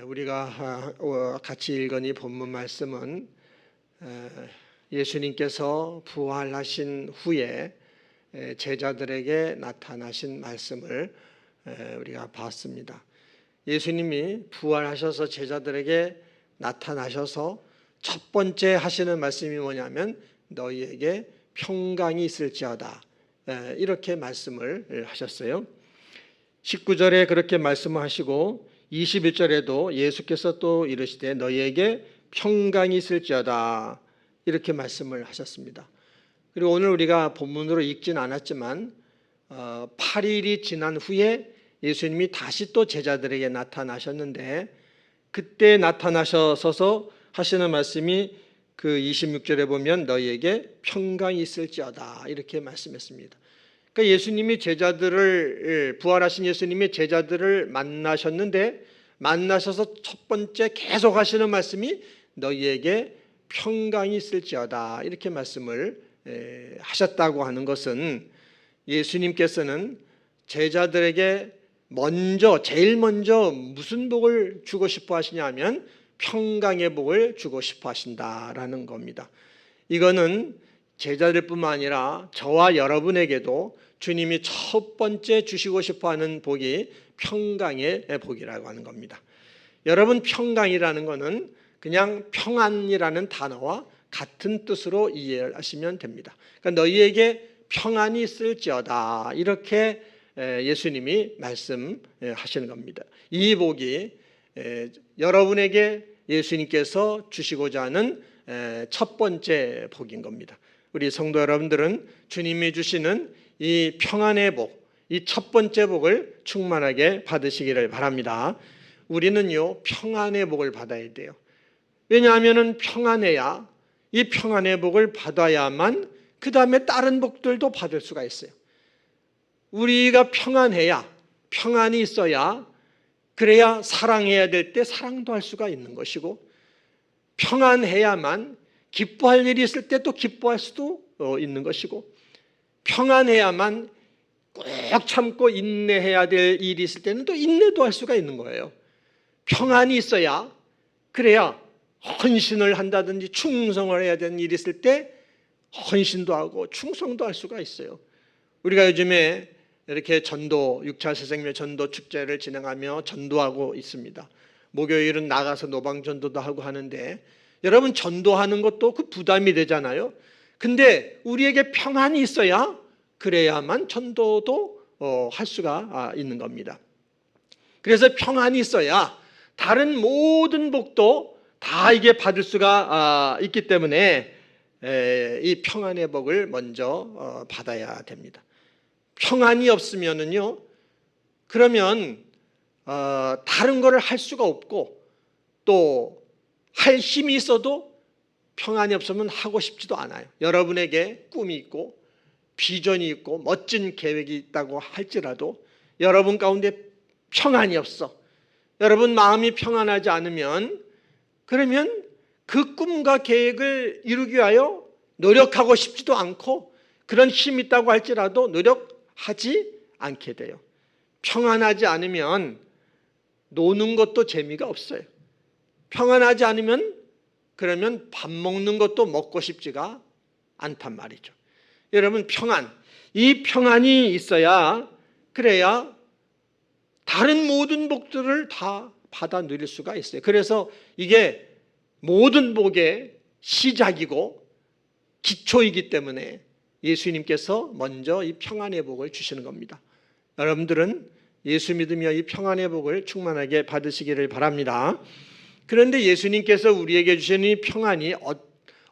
우리가 같이 읽은 이 본문 말씀은 예수님께서 부활하신 후에 제자들에게 나타나신 말씀을 우리가 봤습니다. 예수님이 부활하셔서 제자들에게 나타나셔서 첫 번째 하시는 말씀이 뭐냐면 너희에게 평강이 있을지어다, 이렇게 말씀을 하셨어요. 19절에 그렇게 말씀하시고 21절에도 예수께서 또 이르시되 너희에게 평강이 있을지어다, 이렇게 말씀을 하셨습니다. 그리고 오늘 우리가 본문으로 읽진 않았지만 8일이 지난 후에 예수님이 다시 또 제자들에게 나타나셨는데, 그때 나타나셔서 하시는 말씀이 그 26절에 보면 너희에게 평강이 있을지어다, 이렇게 말씀했습니다. 그러니까 예수님이 부활하신 예수님이 제자들을 만나셨는데, 만나셔서 첫 번째 계속 하시는 말씀이 너희에게 평강이 있을지어다, 이렇게 말씀을 하셨다고 하는 것은 예수님께서는 제자들에게 제일 먼저 무슨 복을 주고 싶어 하시냐면 평강의 복을 주고 싶어 하신다라는 겁니다. 이거는 제자들뿐만 아니라 저와 여러분에게도 주님이 첫 번째 주시고 싶어 하는 복이 평강의 복이라고 하는 겁니다. 여러분, 평강이라는 것은 그냥 평안이라는 단어와 같은 뜻으로 이해를 하시면 됩니다. 그러니까 너희에게 평안이 있을지어다, 이렇게 예수님이 말씀하시는 겁니다. 이 복이 여러분에게 예수님께서 주시고자 하는 첫 번째 복인 겁니다. 우리 성도 여러분들은 주님이 주시는 이 평안의 복, 이 첫 번째 복을 충만하게 받으시기를 바랍니다. 우리는요, 평안의 복을 받아야 돼요. 왜냐하면 평안해야, 이 평안의 복을 받아야만 그 다음에 다른 복들도 받을 수가 있어요. 우리가 평안해야, 평안이 있어야, 그래야 사랑해야 될 때 사랑도 할 수가 있는 것이고, 평안해야만 기뻐할 일이 있을 때 또 기뻐할 수도 있는 것이고, 평안해야만 꼭 참고 인내해야 될 일이 있을 때는 또 인내도 할 수가 있는 거예요. 평안이 있어야, 그래야 헌신을 한다든지 충성을 해야 되는 일이 있을 때 헌신도 하고 충성도 할 수가 있어요. 우리가 요즘에 이렇게 전도, 6차 새생명 전도 축제를 진행하며 전도하고 있습니다. 목요일은 나가서 노방전도도 하고 하는데, 여러분, 전도하는 것도 그 부담이 되잖아요. 근데 우리에게 평안이 있어야, 그래야만 전도도 할 수가 있는 겁니다. 그래서 평안이 있어야 다른 모든 복도 다 이게 받을 수가 있기 때문에 이 평안의 복을 먼저 받아야 됩니다. 평안이 없으면은요, 그러면 다른 거를 할 수가 없고, 또 할 힘이 있어도 평안이 없으면 하고 싶지도 않아요. 여러분에게 꿈이 있고 비전이 있고 멋진 계획이 있다고 할지라도 여러분 가운데 평안이 없어, 여러분 마음이 평안하지 않으면, 그러면 그 꿈과 계획을 이루기 위하여 노력하고 싶지도 않고, 그런 힘이 있다고 할지라도 노력하지 않게 돼요. 평안하지 않으면 노는 것도 재미가 없어요. 평안하지 않으면 그러면 밥 먹는 것도 먹고 싶지가 않단 말이죠. 여러분, 이 평안이 있어야, 그래야 다른 모든 복들을 다 받아 누릴 수가 있어요. 그래서 이게 모든 복의 시작이고 기초이기 때문에 예수님께서 먼저 이 평안의 복을 주시는 겁니다. 여러분들은 예수 믿으며 이 평안의 복을 충만하게 받으시기를 바랍니다. 그런데 예수님께서 우리에게 주시는 이 평안이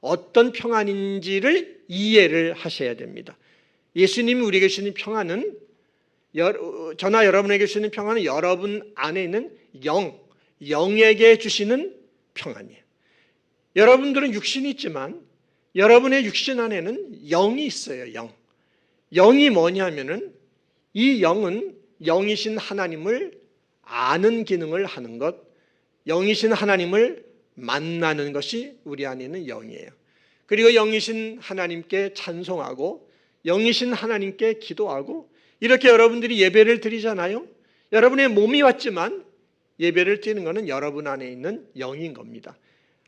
어떤 평안인지를 이해를 하셔야 됩니다. 예수님이 우리에게 주시는 평안은, 저나 여러분에게 주시는 평안은 여러분 안에 있는 영에게 주시는 평안이에요. 여러분들은 육신이 있지만 여러분의 육신 안에는 영이 있어요. 영이 뭐냐면은, 이 영은 영이신 하나님을 아는 기능을 하는 것, 영이신 하나님을 만나는 것이 우리 안에 있는 영이에요. 그리고 영이신 하나님께 찬송하고 영이신 하나님께 기도하고, 이렇게 여러분들이 예배를 드리잖아요. 여러분의 몸이 왔지만 예배를 드리는 것은 여러분 안에 있는 영인 겁니다.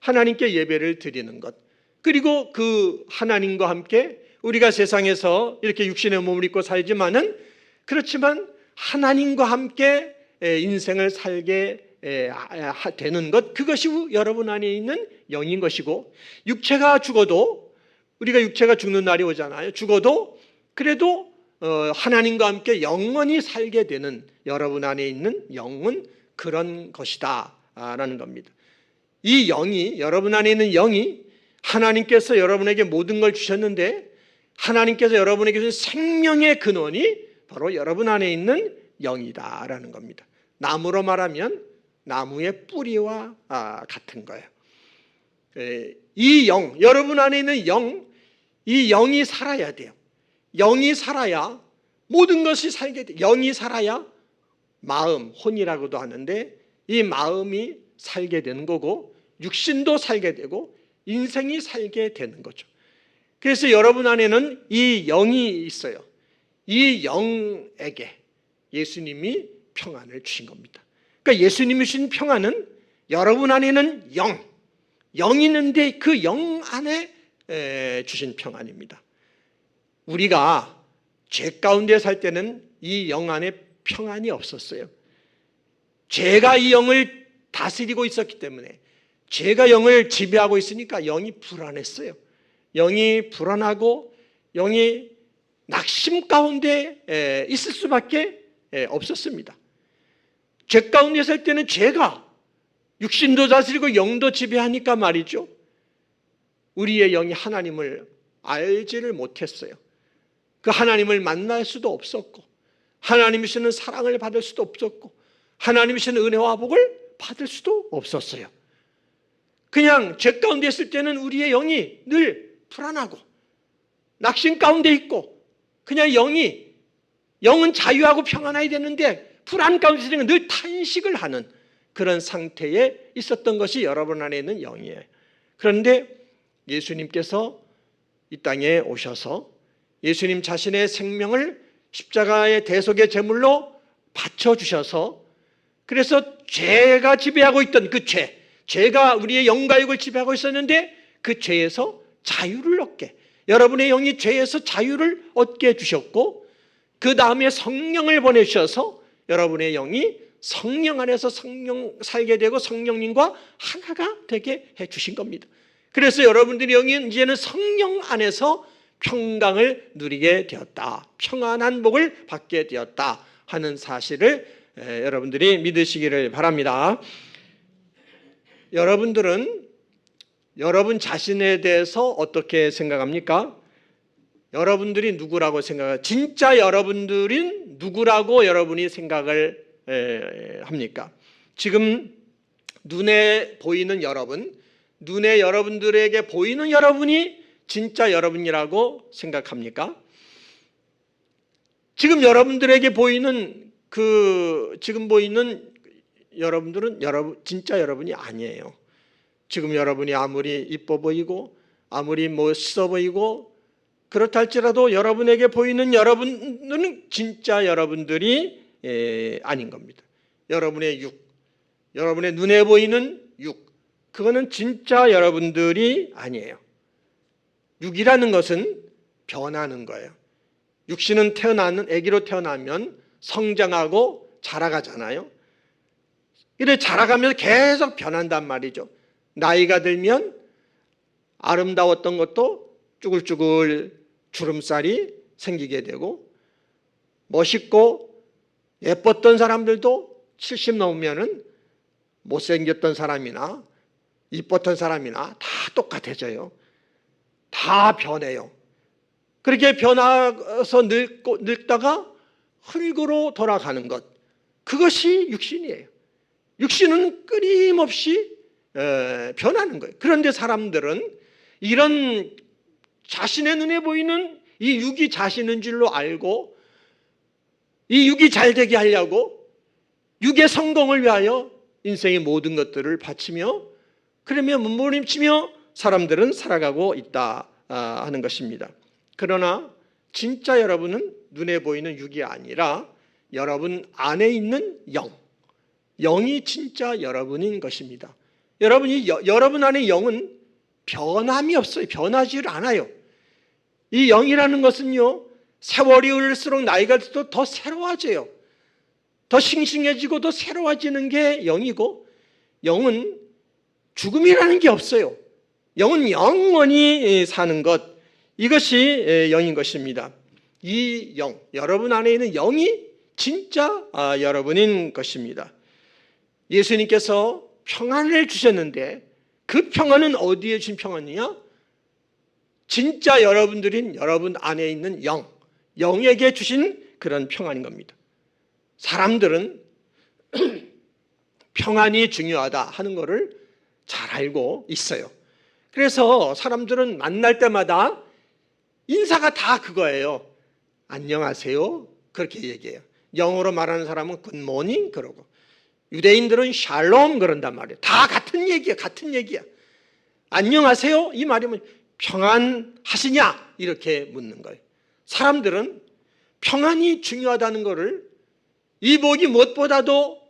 하나님께 예배를 드리는 것. 그리고 그 하나님과 함께 우리가 세상에서 이렇게 육신의 몸을 입고 살지만은 그렇지만 하나님과 함께 인생을 살게 되는 것, 그것이 여러분 안에 있는 영인 것이고, 육체가 죽어도, 우리가 육체가 죽는 날이 오잖아요. 죽어도 그래도 하나님과 함께 영원히 살게 되는 여러분 안에 있는 영은 그런 것이다 라는 겁니다. 이 영이, 여러분 안에 있는 영이, 하나님께서 여러분에게 모든 걸 주셨는데 하나님께서 여러분에게 주신 생명의 근원이 바로 여러분 안에 있는 영이다 라는 겁니다. 나무로 말하면 나무의 뿌리와 같은 거예요. 이 영, 여러분 안에 있는 영, 이 영이 살아야 돼요. 영이 살아야 모든 것이 살게 돼요. 영이 살아야 마음, 혼이라고도 하는데 이 마음이 살게 되는 거고, 육신도 살게 되고 인생이 살게 되는 거죠. 그래서 여러분 안에는 이 영이 있어요. 이 영에게 예수님이 평안을 주신 겁니다. 그러니까 예수님이 주신 평안은 여러분 안에는 영이 있는데 그 영 안에 주신 평안입니다. 우리가 죄 가운데 살 때는 이 영 안에 평안이 없었어요. 죄가 이 영을 다스리고 있었기 때문에, 죄가 영을 지배하고 있으니까 영이 불안했어요. 영이 불안하고 영이 낙심 가운데 있을 수밖에 없었습니다. 죄 가운데 살 때는 죄가 육신도 다스리고 영도 지배하니까 말이죠, 우리의 영이 하나님을 알지를 못했어요. 그 하나님을 만날 수도 없었고, 하나님이시는 사랑을 받을 수도 없었고, 하나님이시는 은혜와 복을 받을 수도 없었어요. 그냥 죄 가운데 있을 때는 우리의 영이 늘 불안하고 낙심 가운데 있고, 그냥 영은 자유하고 평안해야 되는데 불안 가운데 있으니까 늘 탄식을 하는 그런 상태에 있었던 것이 여러분 안에 있는 영이에요. 그런데 예수님께서 이 땅에 오셔서 예수님 자신의 생명을 십자가의 대속의 제물로 바쳐주셔서, 그래서 죄가 지배하고 있던 그 죄가 우리의 영과 육을 지배하고 있었는데 그 죄에서 자유를 얻게, 여러분의 영이 죄에서 자유를 얻게 해주셨고, 그 다음에 성령을 보내주셔서 여러분의 영이 성령 안에서 성령 살게 되고 성령님과 하나가 되게 해주신 겁니다. 그래서 여러분들의 영이 이제는 성령 안에서 평강을 누리게 되었다, 평안한 복을 받게 되었다 하는 사실을 여러분들이 믿으시기를 바랍니다. 여러분들은 여러분 자신에 대해서 어떻게 생각합니까? 여러분들이 누구라고 생각해요? 진짜 여러분들은 누구라고 여러분이 생각을 합니까? 지금 눈에 보이는 여러분, 눈에 여러분들에게 보이는 여러분이 진짜 여러분이라고 생각합니까? 지금 여러분들에게 보이는 지금 보이는 여러분들은 진짜 여러분이 아니에요. 지금 여러분이 아무리 이뻐 보이고 아무리 멋있어 보이고 그렇다 할지라도 여러분에게 보이는 여러분은 진짜 여러분들이 아닌 겁니다. 여러분의 여러분의 눈에 보이는 그거는 진짜 여러분들이 아니에요. 육이라는 것은 변하는 거예요. 육신은 아기로 태어나면 성장하고 자라가잖아요. 이래 자라가면서 계속 변한단 말이죠. 나이가 들면 아름다웠던 것도 쭈글쭈글 주름살이 생기게 되고, 멋있고 예뻤던 사람들도 70 넘으면은 못생겼던 사람이나 이뻤던 사람이나 다 똑같아져요. 다 변해요. 그렇게 변해서 늙다가 흙으로 돌아가는 것, 그것이 육신이에요. 육신은 끊임없이 변하는 거예요. 그런데 사람들은 이런 자신의 눈에 보이는 이 육이 자신인 줄로 알고, 이 육이 잘 되게 하려고 육의 성공을 위하여 인생의 모든 것들을 바치며, 그러며 몸부림치며 사람들은 살아가고 있다 하는 것입니다. 그러나 진짜 여러분은 눈에 보이는 육이 아니라 여러분 안에 있는 영, 영이 진짜 여러분인 것입니다. 여러분 안에 영은 변함이 없어요. 변하지 않아요. 이 영이라는 것은요, 세월이 흐를수록 나이가 들수록 더 새로워져요. 더 싱싱해지고 더 새로워지는 게 영이고, 영은 죽음이라는 게 없어요. 영은 영원히 사는 것, 이것이 영인 것입니다. 이 영, 여러분 안에 있는 영이 진짜 여러분인 것입니다. 예수님께서 평안을 주셨는데 그 평안은 어디에 주신 평안이냐? 진짜 여러분들인 여러분 안에 있는 영에게 주신 그런 평안인 겁니다. 사람들은 평안이 중요하다 하는 것을 잘 알고 있어요. 그래서 사람들은 만날 때마다 인사가 다 그거예요. 안녕하세요, 그렇게 얘기해요. 영어로 말하는 사람은 굿모닝 그러고, 유대인들은 샬롬 그런단 말이에요. 다 같은 얘기야. 안녕하세요, 이 말이면 평안하시냐 이렇게 묻는 거예요. 사람들은 평안이 중요하다는 것을, 이 복이 무엇보다도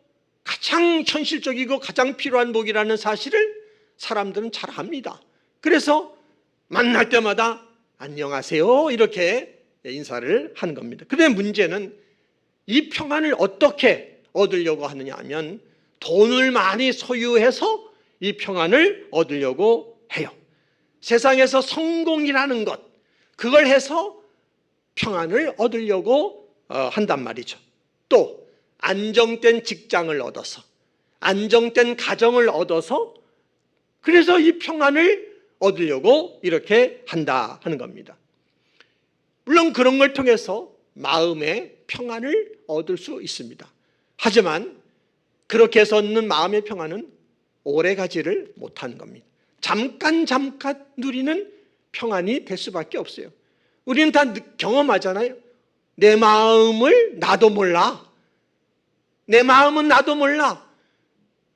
가장 현실적이고 가장 필요한 복이라는 사실을 사람들은 잘 압니다. 그래서 만날 때마다 안녕하세요 이렇게 인사를 하는 겁니다. 그런데 문제는 이 평안을 어떻게 얻으려고 하느냐 하면, 돈을 많이 소유해서 이 평안을 얻으려고 해요. 세상에서 성공이라는 것, 그걸 해서 평안을 얻으려고 한단 말이죠. 또 안정된 직장을 얻어서, 안정된 가정을 얻어서, 그래서 이 평안을 얻으려고 이렇게 한다 하는 겁니다. 물론 그런 걸 통해서 마음의 평안을 얻을 수 있습니다. 하지만 그렇게 해서 얻는 마음의 평안은 오래가지를 못하는 겁니다. 잠깐 누리는 평안이 될 수밖에 없어요. 우리는 다 경험하잖아요. 내 마음을 나도 몰라. 내 마음은 나도 몰라.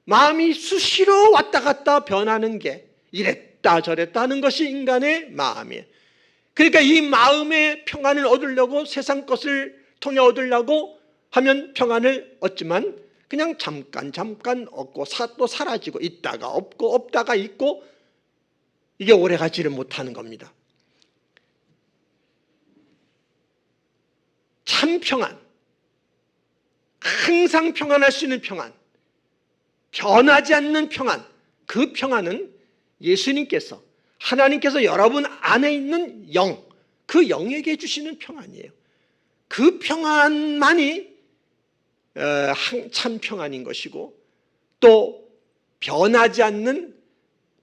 마음이 수시로 왔다 갔다 변하는 게 이랬다 저랬다 하는 것이 인간의 마음이에요. 그러니까 이 마음의 평안을 얻으려고, 세상 것을 통해 얻으려고 하면 평안을 얻지만 그냥 잠깐 얻고 또 사라지고, 있다가 없고 없다가 있고, 이게 오래가지를 못하는 겁니다. 참 평안, 항상 평안할 수 있는 평안, 변하지 않는 평안, 그 평안은 예수님께서, 하나님께서 여러분 안에 있는 영, 그 영에게 주시는 평안이에요. 그 평안만이 참 평안인 것이고, 또 변하지 않는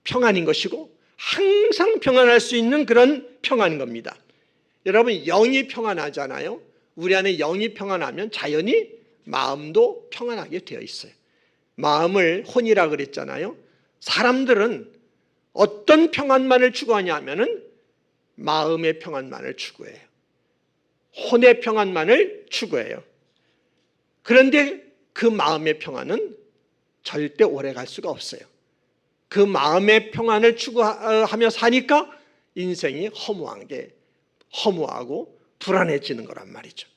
평안인 것이고, 항상 평안할 수 있는 그런 평안인 겁니다. 여러분, 영이 평안하잖아요. 우리 안에 영이 평안하면 자연히 마음도 평안하게 되어 있어요. 마음을 혼이라 그랬잖아요. 사람들은 어떤 평안만을 추구하냐 하면은 마음의 평안만을 추구해요. 혼의 평안만을 추구해요. 그런데 그 마음의 평안은 절대 오래 갈 수가 없어요. 그 마음의 평안을 추구하며 사니까 인생이 허무하고 불안해지는 거란 말이죠.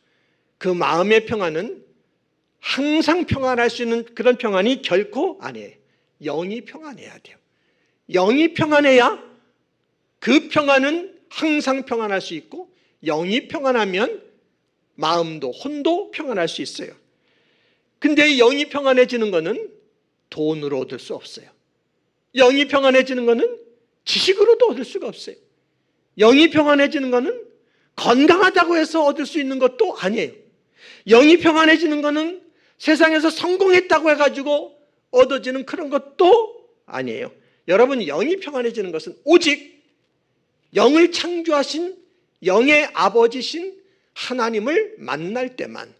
그 마음의 평안은 항상 평안할 수 있는 그런 평안이 결코 아니에요. 영이 평안해야 돼요. 영이 평안해야 그 평안은 항상 평안할 수 있고, 영이 평안하면 마음도 혼도 평안할 수 있어요. 근데 영이 평안해지는 것은 돈으로 얻을 수 없어요. 영이 평안해지는 것은 지식으로도 얻을 수가 없어요. 영이 평안해지는 것은 건강하다고 해서 얻을 수 있는 것도 아니에요. 영이 평안해지는 것은 세상에서 성공했다고 해가지고 얻어지는 그런 것도 아니에요. 여러분, 영이 평안해지는 것은 오직 영을 창조하신 영의 아버지신 하나님을 만날 때만,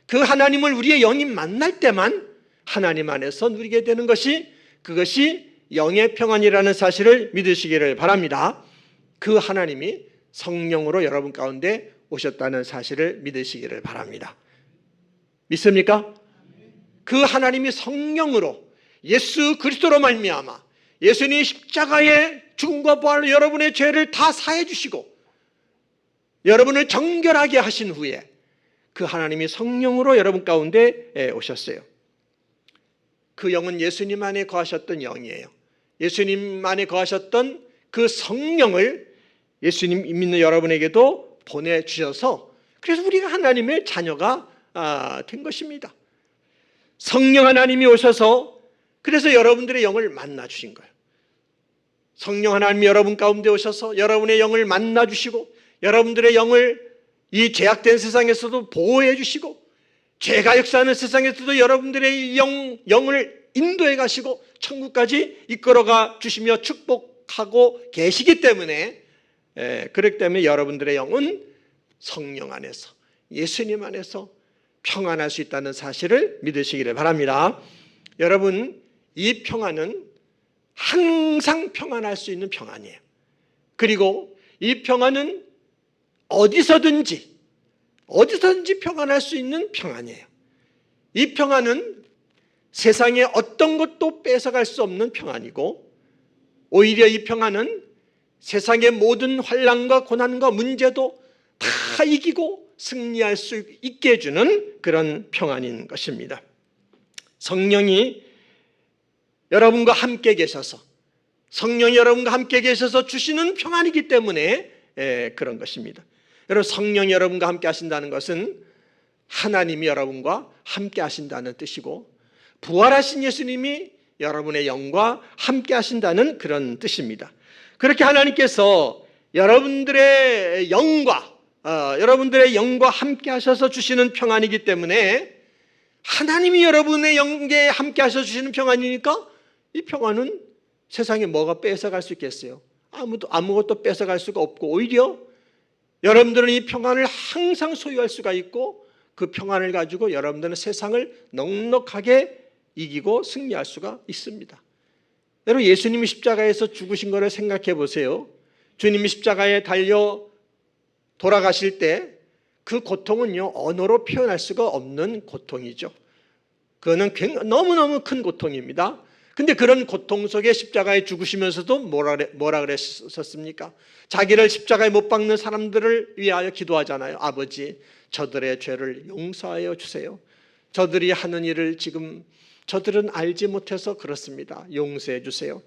그 하나님을 우리의 영이 만날 때만 하나님 안에서 누리게 되는 것이, 그것이 영의 평안이라는 사실을 믿으시기를 바랍니다. 그 하나님이 성령으로 여러분 가운데 오셨다는 사실을 믿으시기를 바랍니다. 믿습니까? 그 하나님이 성령으로 예수 그리스도로 말미암아 예수님이 십자가의 죽음과 부활로 여러분의 죄를 다 사해 주시고 여러분을 정결하게 하신 후에 그 하나님이 성령으로 여러분 가운데 오셨어요. 그 영은 예수님 안에 거하셨던 영이에요. 예수님 안에 거하셨던 그 성령을 예수님 믿는 여러분에게도 보내주셔서 그래서 우리가 하나님의 자녀가 된 것입니다. 성령 하나님이 오셔서 그래서 여러분들의 영을 만나 주신 거예요. 성령 하나님이 여러분 가운데 오셔서 여러분의 영을 만나 주시고 여러분들의 영을 이 죄악된 세상에서도 보호해 주시고 죄가 역사하는 세상에서도 여러분들의 영을 인도해 가시고 천국까지 이끌어가 주시며 축복하고 계시기 때문에 그렇기 때문에 여러분들의 영은 성령 안에서 예수님 안에서 평안할 수 있다는 사실을 믿으시기를 바랍니다. 여러분, 이 평안은 항상 평안할 수 있는 평안이에요. 그리고 이 평안은 어디서든지 평안할 수 있는 평안이에요. 이 평안은 세상의 어떤 것도 뺏어갈 수 없는 평안이고 오히려 이 평안은 세상의 모든 환난과 고난과 문제도 다 이기고 승리할 수 있게 해주는 그런 평안인 것입니다. 성령이 여러분과 함께 계셔서 성령이 여러분과 함께 계셔서 주시는 평안이기 때문에 그런 것입니다. 여러분, 성령이 여러분과 함께 하신다는 것은 하나님이 여러분과 함께 하신다는 뜻이고 부활하신 예수님이 여러분의 영과 함께 하신다는 그런 뜻입니다. 그렇게 하나님께서 여러분들의 영과 함께 하셔서 주시는 평안이기 때문에 하나님이 여러분의 영에 함께 하셔서 주시는 평안이니까 이 평안은 세상에 뭐가 뺏어갈 수 있겠어요? 아무것도 뺏어갈 수가 없고 오히려 여러분들은 이 평안을 항상 소유할 수가 있고 그 평안을 가지고 여러분들은 세상을 넉넉하게 이기고 승리할 수가 있습니다. 여러분, 예수님이 십자가에서 죽으신 것을 생각해 보세요. 주님이 십자가에 달려 돌아가실 때 그 고통은요 언어로 표현할 수가 없는 고통이죠. 그거는 너무너무 큰 고통입니다. 근데 그런 고통 속에 십자가에 죽으시면서도 뭐라 그랬었습니까? 자기를 십자가에 못 박는 사람들을 위하여 기도하잖아요. 아버지, 저들의 죄를 용서하여 주세요. 저들이 하는 일을 지금 저들은 알지 못해서 그렇습니다. 용서해 주세요.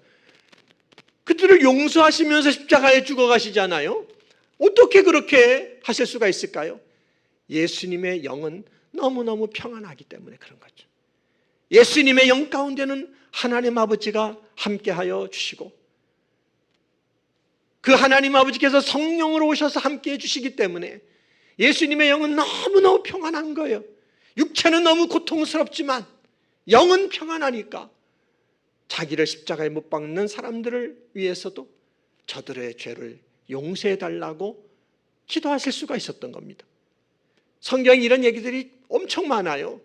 그들을 용서하시면서 십자가에 죽어가시잖아요. 어떻게 그렇게 하실 수가 있을까요? 예수님의 영은 너무너무 평안하기 때문에 그런 거죠. 예수님의 영 가운데는 하나님 아버지가 함께하여 주시고 그 하나님 아버지께서 성령으로 오셔서 함께해 주시기 때문에 예수님의 영은 너무너무 평안한 거예요. 육체는 너무 고통스럽지만 영은 평안하니까 자기를 십자가에 못 박는 사람들을 위해서도 저들의 죄를 용서해 달라고 기도하실 수가 있었던 겁니다. 성경에 이런 얘기들이 엄청 많아요.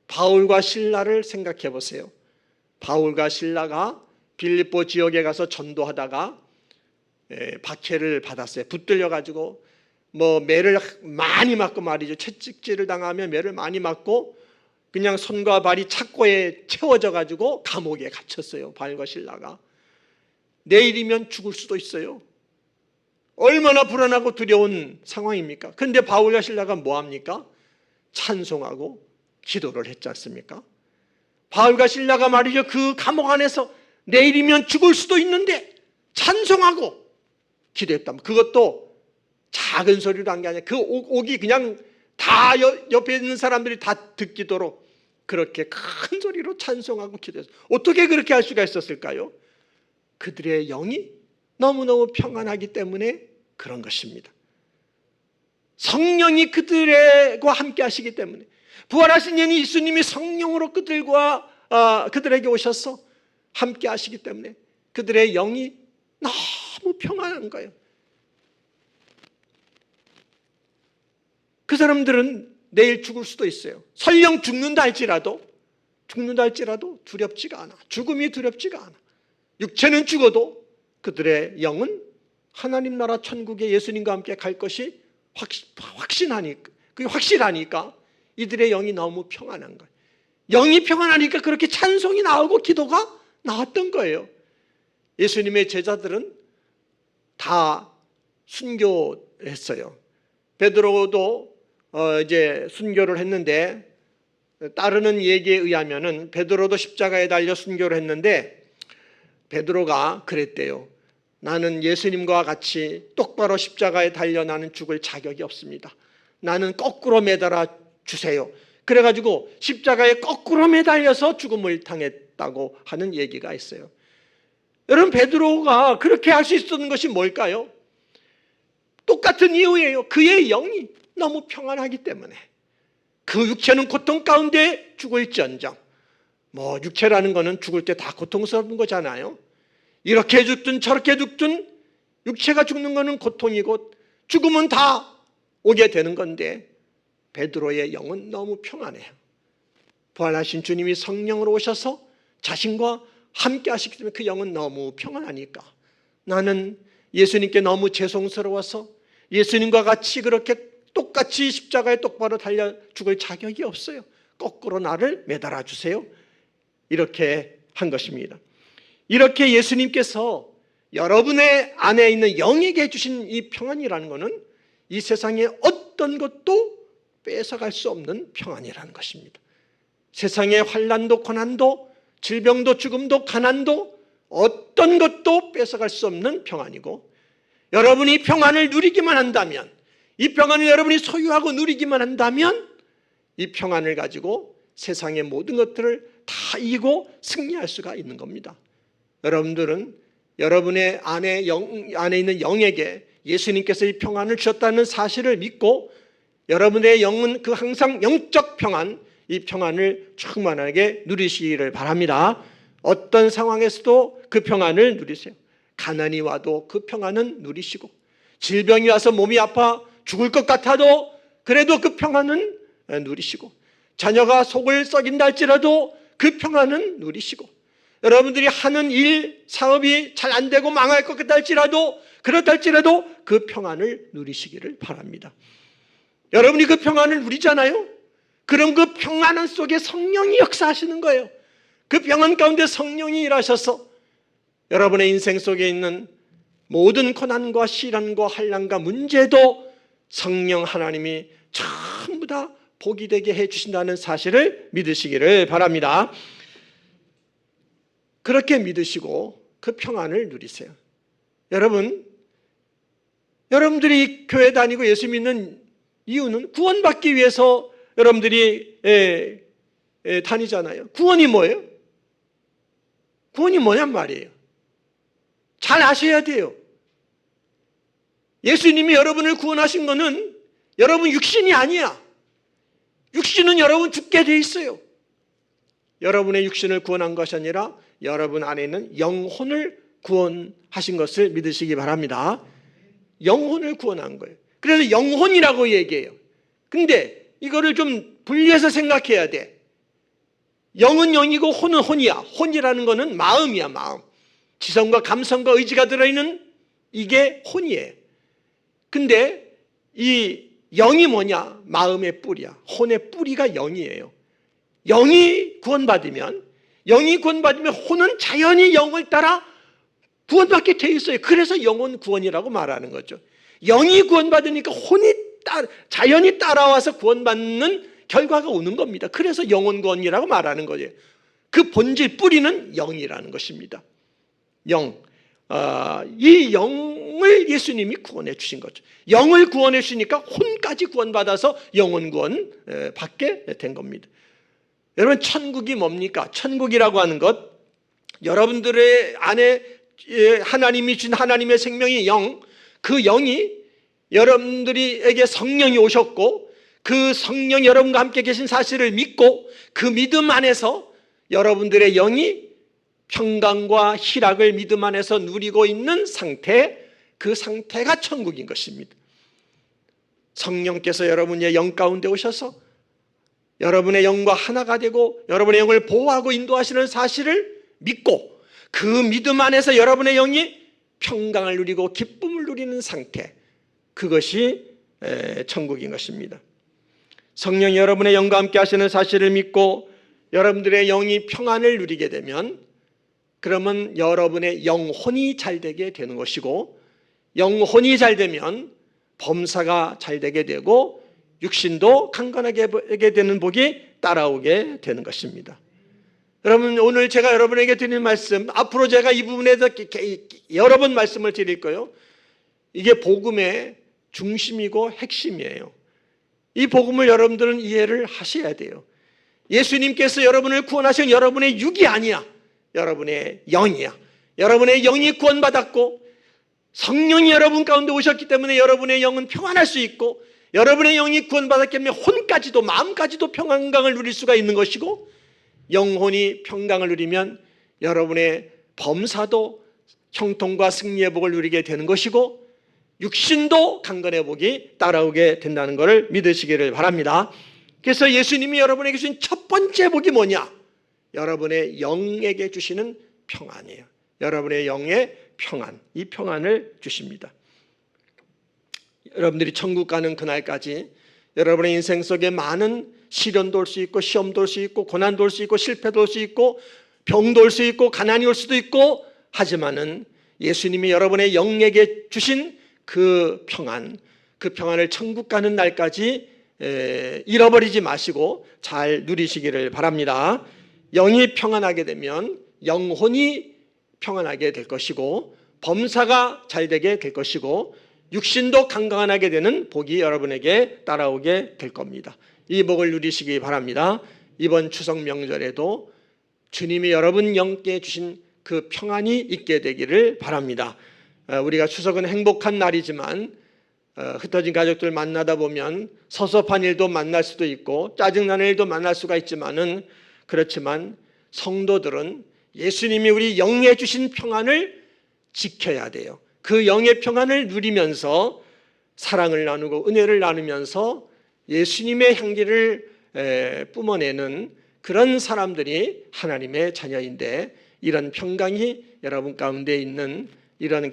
바울과 실라를 생각해 보세요. 바울과 실라가 빌립보 지역에 가서 전도하다가 박해를 받았어요. 붙들려 가지고 매를 많이 맞고 말이죠. 채찍질을 당하며 매를 많이 맞고 그냥 손과 발이 착고에 채워져 가지고 감옥에 갇혔어요. 바울과 실라가. 내일이면 죽을 수도 있어요. 얼마나 불안하고 두려운 상황입니까? 그런데 바울과 실라가 뭐합니까? 찬송하고 기도를 했지 않습니까? 바울과 실라가 말이죠. 그 감옥 안에서 내일이면 죽을 수도 있는데 찬송하고 기도했다. 그것도 작은 소리로 한 게 아니라 그 옥이 그냥 다 옆에 있는 사람들이 다 듣기도록 그렇게 큰 소리로 찬송하고 기도했어요. 어떻게 그렇게 할 수가 있었을까요? 그들의 영이 너무너무 평안하기 때문에 그런 것입니다. 성령이 그들과 함께 하시기 때문에 부활하신 예수님이 성령으로 그들에게 오셔서 함께 하시기 때문에 그들의 영이 너무 평안한 거예요. 그 사람들은 내일 죽을 수도 있어요. 설령 죽는다 할지라도 두렵지가 않아. 죽음이 두렵지가 않아. 육체는 죽어도 그들의 영은 하나님 나라 천국에 예수님과 함께 갈 것이 확실하니까 이들의 영이 너무 평안한 거예요. 영이 평안하니까 그렇게 찬송이 나오고 기도가 나왔던 거예요. 예수님의 제자들은 다 순교했어요. 베드로도 이제 순교를 했는데 따르는 얘기에 의하면은 베드로도 십자가에 달려 순교를 했는데 베드로가 그랬대요. 나는 예수님과 같이 똑바로 십자가에 달려 나는 죽을 자격이 없습니다. 나는 거꾸로 매달아 주세요. 그래가지고 십자가에 거꾸로 매달려서 죽음을 당했다고 하는 얘기가 있어요. 여러분, 베드로가 그렇게 할 수 있었던 것이 뭘까요? 똑같은 이유예요. 그의 영이 너무 평안하기 때문에. 그 육체는 고통 가운데 죽을지언정, 육체라는 거는 죽을 때 다 고통스러운 거잖아요. 이렇게 죽든 저렇게 죽든 육체가 죽는 거는 고통이고 죽음은 다 오게 되는 건데 베드로의 영은 너무 평안해요. 부활하신 주님이 성령으로 오셔서 자신과 함께 하시기 때문에 그 영은 너무 평안하니까 나는 예수님께 너무 죄송스러워서 예수님과 같이 그렇게 똑같이 십자가에 똑바로 달려 죽을 자격이 없어요. 거꾸로 나를 매달아 주세요. 이렇게 한 것입니다. 이렇게 예수님께서 여러분의 안에 있는 영에게 주신 이 평안이라는 것은 이 세상에 어떤 것도 뺏어갈 수 없는 평안이라는 것입니다. 세상의 환난도 고난도 질병도 죽음도 가난도 어떤 것도 뺏어갈 수 없는 평안이고, 여러분이 평안을 누리기만 한다면, 이 평안을 여러분이 소유하고 누리기만 한다면 이 평안을 가지고 세상의 모든 것들을 다 이기고 승리할 수가 있는 겁니다. 여러분들은 여러분의 안에 있는 영에게 예수님께서 이 평안을 주셨다는 사실을 믿고 여러분의 영은 그 항상 영적 평안, 이 평안을 충만하게 누리시기를 바랍니다. 어떤 상황에서도 그 평안을 누리세요. 가난이 와도 그 평안은 누리시고, 질병이 와서 몸이 아파 죽을 것 같아도 그래도 그 평안은 누리시고, 자녀가 속을 썩인다 할지라도 그 평안은 누리시고, 여러분들이 하는 일, 사업이 잘 안 되고 망할 것 같다 할지라도 그렇다 할지라도 그 평안을 누리시기를 바랍니다. 여러분이 그 평안을 누리잖아요. 그럼 그 평안 속에 성령이 역사하시는 거예요. 그 평안 가운데 성령이 일하셔서 여러분의 인생 속에 있는 모든 고난과 시련과 환난과 문제도 성령 하나님이 전부 다 복이 되게 해주신다는 사실을 믿으시기를 바랍니다. 그렇게 믿으시고 그 평안을 누리세요. 여러분들이 교회 다니고 예수 믿는 이유는 구원받기 위해서 여러분들이 다니잖아요. 구원이 뭐예요? 구원이 뭐냔 말이에요. 잘 아셔야 돼요. 예수님이 여러분을 구원하신 것은 여러분 육신이 아니야. 육신은 여러분 죽게 돼 있어요. 여러분의 육신을 구원한 것이 아니라 여러분 안에 있는 영혼을 구원하신 것을 믿으시기 바랍니다. 영혼을 구원한 거예요. 그래서 영혼이라고 얘기해요. 근데 이거를 좀 분리해서 생각해야 돼. 영은 영이고 혼은 혼이야. 혼이라는 거는 마음이야, 마음. 지성과 감성과 의지가 들어있는 이게 혼이에요. 근데 이 영이 뭐냐? 마음의 뿌리야. 혼의 뿌리가 영이에요. 영이 구원받으면 혼은 자연히 영을 따라 구원받게 돼 있어요. 그래서 영혼 구원이라고 말하는 거죠. 영이 구원받으니까 혼이 자연히 따라와서 구원받는 결과가 오는 겁니다. 그래서 영혼 구원이라고 말하는 거예요. 그 본질 뿌리는 영이라는 것입니다. 이 영을 예수님이 구원해 주신 거죠. 영을 구원해 주시니까 혼까지 구원받아서 영혼 구원 받게 된 겁니다. 여러분, 천국이 뭡니까? 천국이라고 하는 것, 여러분들의 안에 하나님이 주신 하나님의 생명의 영, 그 영이 여러분들에게 성령이 오셨고 그 성령 여러분과 함께 계신 사실을 믿고 그 믿음 안에서 여러분들의 영이 평강과 희락을 믿음 안에서 누리고 있는 상태, 그 상태가 천국인 것입니다. 성령께서 여러분의 영 가운데 오셔서 여러분의 영과 하나가 되고 여러분의 영을 보호하고 인도하시는 사실을 믿고 그 믿음 안에서 여러분의 영이 평강을 누리고 기쁨을 누리는 상태, 그것이 천국인 것입니다. 성령이 여러분의 영과 함께 하시는 사실을 믿고 여러분들의 영이 평안을 누리게 되면 그러면 여러분의 영혼이 잘 되게 되는 것이고, 영혼이 잘 되면 범사가 잘 되게 되고 육신도 강건하게 되는 복이 따라오게 되는 것입니다. 여러분, 오늘 제가 여러분에게 드리는 말씀, 앞으로 제가 이 부분에서 여러 번 말씀을 드릴 거예요. 이게 복음의 중심이고 핵심이에요. 이 복음을 여러분들은 이해를 하셔야 돼요. 예수님께서 여러분을 구원하신 여러분의 육이 아니야. 여러분의 영이야. 여러분의 영이 구원받았고 성령이 여러분 가운데 오셨기 때문에 여러분의 영은 평안할 수 있고, 여러분의 영이 구원받았기 때문에 혼까지도 마음까지도 평안감을 누릴 수가 있는 것이고, 영혼이 평강을 누리면 여러분의 범사도 형통과 승리의 복을 누리게 되는 것이고, 육신도 강건의 복이 따라오게 된다는 것을 믿으시기를 바랍니다. 그래서 예수님이 여러분에게 주신 첫 번째 복이 뭐냐? 여러분의 영에게 주시는 평안이에요. 여러분의 영의 평안, 이 평안을 주십니다. 여러분들이 천국 가는 그날까지 여러분의 인생 속에 많은 시련도 올 수 있고, 시험도 올 수 있고, 고난도 올 수 있고, 실패도 올 수 있고, 병도 올 수 있고, 가난이 올 수도 있고, 하지만은 예수님이 여러분의 영에게 주신 그 평안, 그 평안을 천국 가는 날까지 잃어버리지 마시고 잘 누리시기를 바랍니다. 영이 평안하게 되면 영혼이 평안하게 될 것이고, 범사가 잘 되게 될 것이고, 육신도 강건하게 되는 복이 여러분에게 따라오게 될 겁니다. 이 복을 누리시기 바랍니다. 이번 추석 명절에도 주님이 여러분 영께 주신 그 평안이 있게 되기를 바랍니다. 우리가 추석은 행복한 날이지만 흩어진 가족들 만나다 보면 섭섭한 일도 만날 수도 있고 짜증나는 일도 만날 수가 있지만은, 그렇지만 성도들은 예수님이 우리 영에 주신 평안을 지켜야 돼요. 그 영의 평안을 누리면서 사랑을 나누고 은혜를 나누면서 예수님의 향기를 뿜어내는 그런 사람들이 하나님의 자녀인데, 이런 평강이 여러분 가운데 있는 이런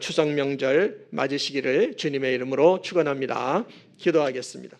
추석 명절 맞으시기를 주님의 이름으로 축원합니다. 기도하겠습니다.